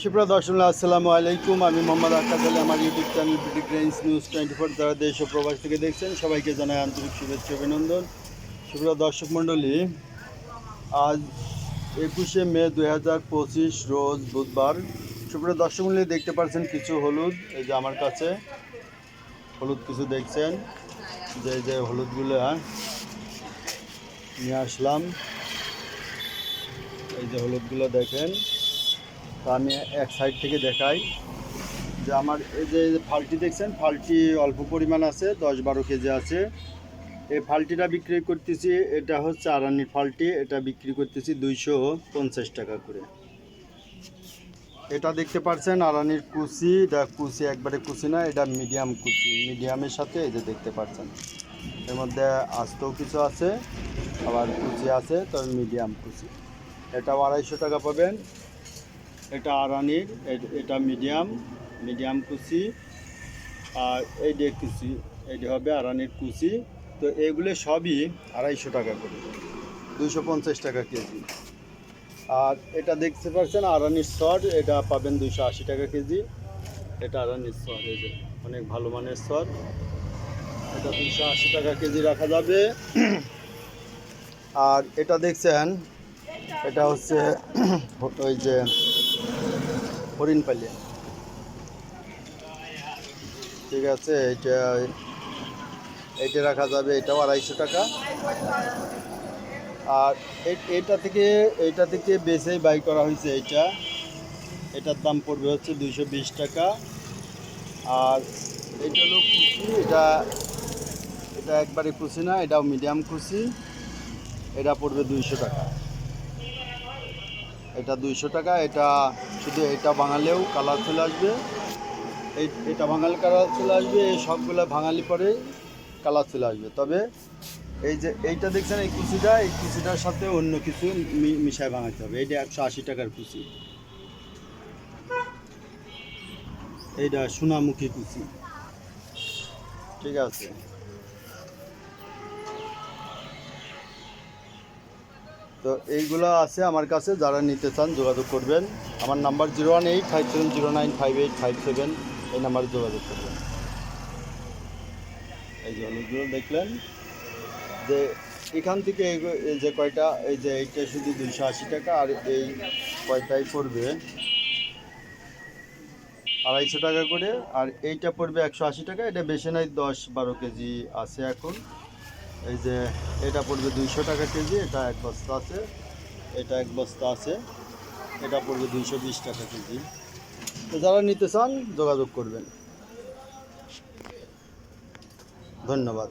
সুপ্রিয় দর্শক আসসালামু আলাইকুম। আমি মোহাম্মদ আক্কাস আলী। আমার YouTube channel BD grains news 24 যারা দেশ ও প্রবাস থেকে দেখছেন সবাইকে জানাই আন্তরিক শুভেচ্ছা অভিনন্দন। সুপ্রিয় দর্শক মণ্ডলী, আজ 21শে মে 2025 রোজ বুধবার। সুপ্রিয় দর্শক মণ্ডলী, দেখতে পাচ্ছেন কিছু হলুদ, এই যে আমার কাছে হলুদ কিছু দেখছেন, যে হলুদগুলো নিয়ে আসলাম। এই যে হলুদগুলো দেখেন, তো আমি এক সাইড থেকে দেখাই যে আমার এই যে ফালটি দেখছেন, ফালটি অল্প পরিমাণ আছে, 10-12 কেজি আছে। এই ফালটিটা বিক্রি করতেছি, এটা হচ্ছে আরানির ফালটি, এটা বিক্রি করতেছি 250 টাকা করে। এটা দেখতে পাচ্ছেন আরানির কুচি, এটা কুচি একবারে কুচি না, এটা মিডিয়াম কুচি, মিডিয়ামের সাথে এই যে দেখতে পাচ্ছেন এর মধ্যে আস্তেও কিছু আছে, আবার কুচি আছে, তবে মিডিয়াম কুচি। এটা 250 টাকা পাবেন। এটা আরানির, এটা মিডিয়াম কুচি, আর এই যে কুচি, এইটি হবে আরানির কুচি। তো এগুলো সবই 250 টাকা করে, 250 টাকা কেজি। আর এটা দেখতে পাচ্ছেন আরানির সর, এটা পাবেন 280 টাকা কেজি। এটা আরানির সর, এই যে অনেক ভালো মানের সর, এটা 280 টাকা কেজি রাখা যাবে। আর এটা দেখছেন, এটা হচ্ছে ওই যে হরিণ পালিয়া, ঠিক আছে, এইটা রাখা যাবে, এটাও 250 টাকা। আর এইটা থেকে বেছেই বাই করা হয়েছে, এটার দাম পড়বে হচ্ছে 220 টাকা। আর এটা হলো কুচি, এটা একবারে কুচি না, এটাও মিডিয়াম কুচি, এটা পড়বে 200 টাকা। এটা 200 টাকা। এটা শুধু এটা ভাঙালেও কালার চলে আসবে, এটা ভাঙালে কালার চলে আসবে, এই সবগুলো ভাঙালি পরে কালার চলে আসবে। তবে এই যে এইটা দেখছেন, এই কুচিটার সাথে অন্য কিছু মিশায় ভাঙাতে হবে। এইটা 180 টাকার কুচি, এইটা সোনামুখী কুচি, ঠিক আছে। তো এইগুলো আছে আমার কাছে, যারা নিতে চান যোগাযোগ করবেন। আমার নাম্বার 01857095857, এই নাম্বারে যোগাযোগ করবেন। এই যে হলুদগুলো দেখলেন, যে এখান থেকে এই যে কয়টা, এই যে এইটা শুধু 280 টাকা, আর এই কয়টাই পড়বে 250 টাকা করে, আর এইটা পড়বে 180 টাকা। এটা বেশি নাই, 10-12 কেজি আছে এখন। এই যে এটা পড়বে 200 টাকা কেজি, এটা এক বস্তা আছে, এটা এক বস্তা আছে, এটা পড়বে 220 টাকা কেজি। তো যারা নিতে চান যোগাযোগ করবেন। ধন্যবাদ।